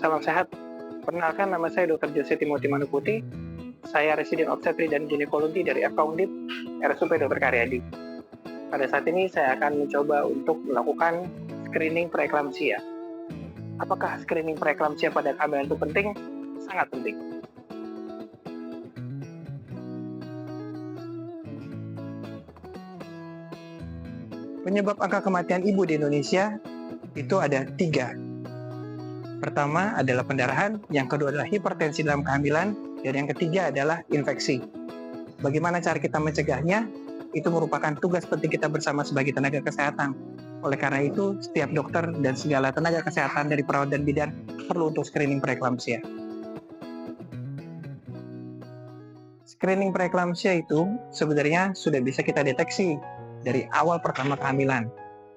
Salam sehat. Perkenalkan, nama saya Dr. Jose Timothy Manuputi. Saya residen obstetri dan ginekologi dari FK Undip, RSUP Dr. Karyadi. Pada saat ini saya akan mencoba untuk melakukan screening preeklamsia. Apakah screening preeklamsia pada kehamilan itu penting? Sangat penting. Penyebab angka kematian ibu di Indonesia itu ada 3. Pertama adalah pendarahan, yang kedua adalah hipertensi dalam kehamilan, dan yang ketiga adalah infeksi. Bagaimana cara kita mencegahnya? Itu merupakan tugas penting kita bersama sebagai tenaga kesehatan. Oleh karena itu, setiap dokter dan segala tenaga kesehatan dari perawat dan bidan perlu untuk screening preeklamsia. Screening preeklamsia itu sebenarnya sudah bisa kita deteksi dari awal pertama kehamilan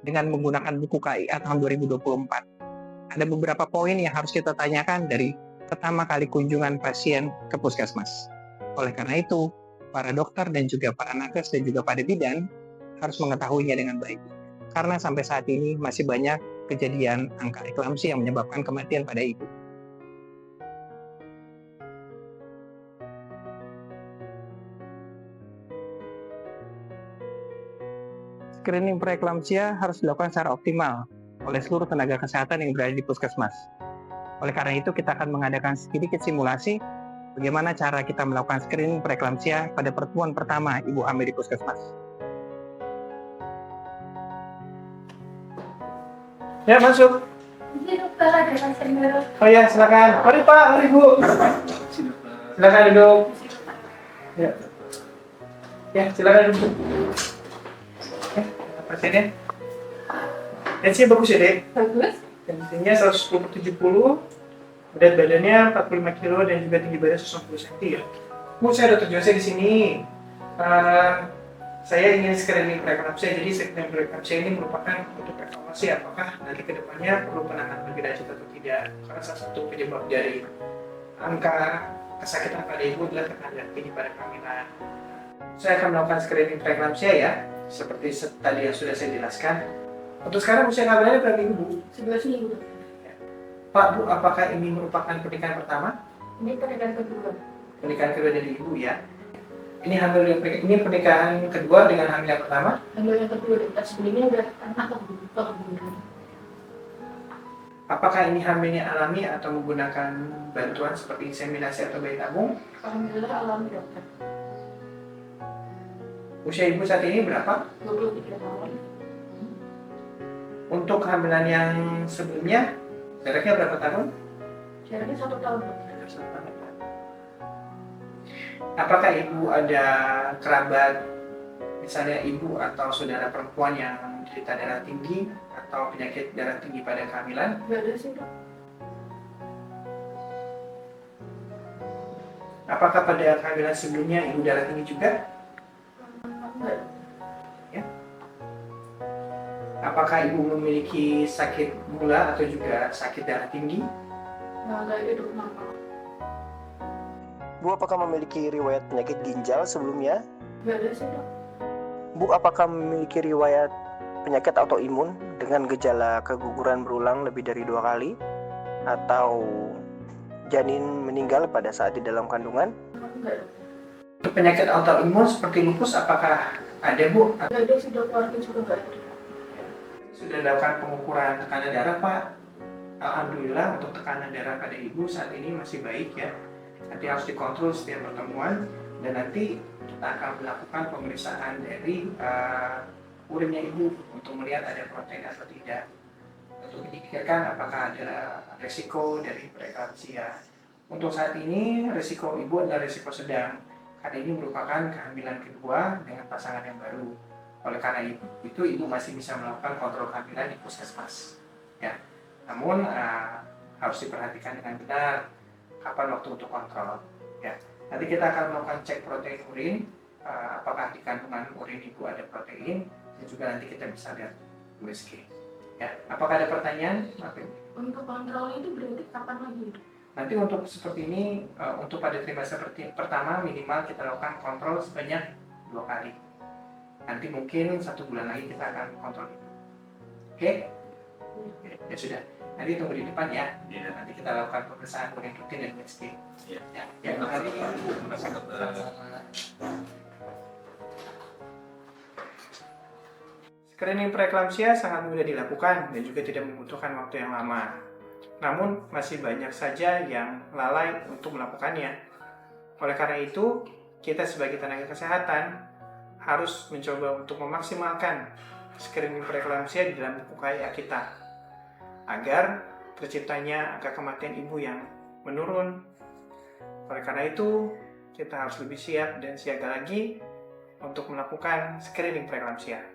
dengan menggunakan buku KIA tahun 2024. Ada beberapa poin yang harus kita tanyakan dari pertama kali kunjungan pasien ke puskesmas. Oleh karena itu, para dokter dan juga para nakes dan juga para bidan harus mengetahuinya dengan baik. Karena sampai saat ini masih banyak kejadian angka eklamsi yang menyebabkan kematian pada ibu. Screening preeklamsia harus dilakukan secara optimal oleh seluruh tenaga kesehatan yang berada di puskesmas. Oleh karena itu, kita akan mengadakan sedikit simulasi bagaimana cara kita melakukan screening preeklamsia pada pertemuan pertama ibu hamil di puskesmas. Ya, masuk. Ini dokter, ada pasien baru. Oh ya, silakan. Mari Pak, mari Bu. Silakan duduk. Ya. Ya, silakan duduk. Ya, pasiennya. Tensinya bagus ya, Dek? Bagus. Tensinya 110/70, berat badannya 45 kilo dan juga tinggi badan 160 cm ya. Bu, saya Dr. Jose di sini. Saya ingin screening preeklamsia. Jadi screening preeklamsia ini merupakan untuk evaluasi apakah nanti kedepannya perlu penanganan lebih lanjut atau tidak. Karena salah satu penyebab dari angka kesakitan pada ibu adalah tekanan tinggi pada kehamilan. Saya akan melakukan screening preeklamsia ya, seperti tadi yang sudah saya jelaskan. Untuk sekarang usia kehamilannya berapa minggu, Bu? 11 minggu. Pak, Bu, apakah ini merupakan pernikahan pertama? Ini pernikahan kedua. Pernikahan kedua dari Ibu ya. Ini pernikahan kedua dengan hamil yang pertama? Hamil yang kedua, dokter. Sebelumnya udah anak kebunuhan. Apakah ini hamilnya alami atau menggunakan bantuan seperti inseminasi atau bayi tabung? Alhamdulillah alami, dokter. Usia Ibu saat ini berapa? 23 tahun. Untuk kehamilan yang sebelumnya, jaraknya berapa tahun? Jaraknya 1 tahun, dokter. Apakah Ibu ada kerabat, misalnya Ibu atau saudara perempuan yang menderita darah tinggi atau penyakit darah tinggi pada kehamilan? Gak ada sih, dok. Apakah pada kehamilan sebelumnya Ibu darah tinggi juga? Enggak. Apakah Ibu memiliki sakit gula atau juga sakit darah tinggi? Enggak ada, dok. Bu, apakah memiliki riwayat penyakit ginjal sebelumnya? Gak ada sih, dok. Bu, apakah memiliki riwayat penyakit autoimun dengan gejala keguguran berulang lebih dari 2 kali? Atau janin meninggal pada saat di dalam kandungan? Enggak, dok. Untuk penyakit autoimun seperti lupus apakah ada, Bu? Gak ada sih, dok. Warga juga gak ada. Sudah dilakukan pengukuran tekanan darah, Pak? Alhamdulillah untuk tekanan darah pada Ibu saat ini masih baik ya. Nanti harus dikontrol setiap pertemuan dan nanti kita akan melakukan pemeriksaan dari urinnya Ibu untuk melihat ada protein atau tidak. Untuk dipikirkan apakah ada resiko dari preeklamsia. Untuk saat ini resiko Ibu adalah resiko sedang karena ini merupakan kehamilan kedua dengan pasangan yang baru. Oleh karena itu Ibu masih bisa melakukan kontrol kehamilan di puskesmas. Ya. Namun harus diperhatikan dengan benar kapan waktu untuk kontrol. Ya. Nanti kita akan melakukan cek protein urin, apakah di kandungan urin Ibu ada protein, dan juga nanti kita bisa lihat USG. Ya. Apakah ada pertanyaan? Untuk kontrol itu berarti kapan lagi? Nanti untuk seperti ini, untuk pada trimester pertama minimal kita lakukan kontrol sebanyak 2 kali. Nanti mungkin 1 bulan lagi kita akan kontrol. Oke? Ya sudah. Nanti tunggu di depan ya. Iya. Nanti kita lakukan pemeriksaan urin rutin dan USG. Iya. Ya, mari. Makasih, dokter. Screening preeklamsia sangat mudah dilakukan dan juga tidak membutuhkan waktu yang lama. Namun, masih banyak saja yang lalai untuk melakukannya. Oleh karena itu, kita sebagai tenaga kesehatan harus mencoba untuk memaksimalkan screening preeklamsia di dalam buku KIA kita, agar terciptanya angka kematian ibu yang menurun. Oleh karena itu, kita harus lebih siap dan siaga lagi untuk melakukan screening preeklamsia.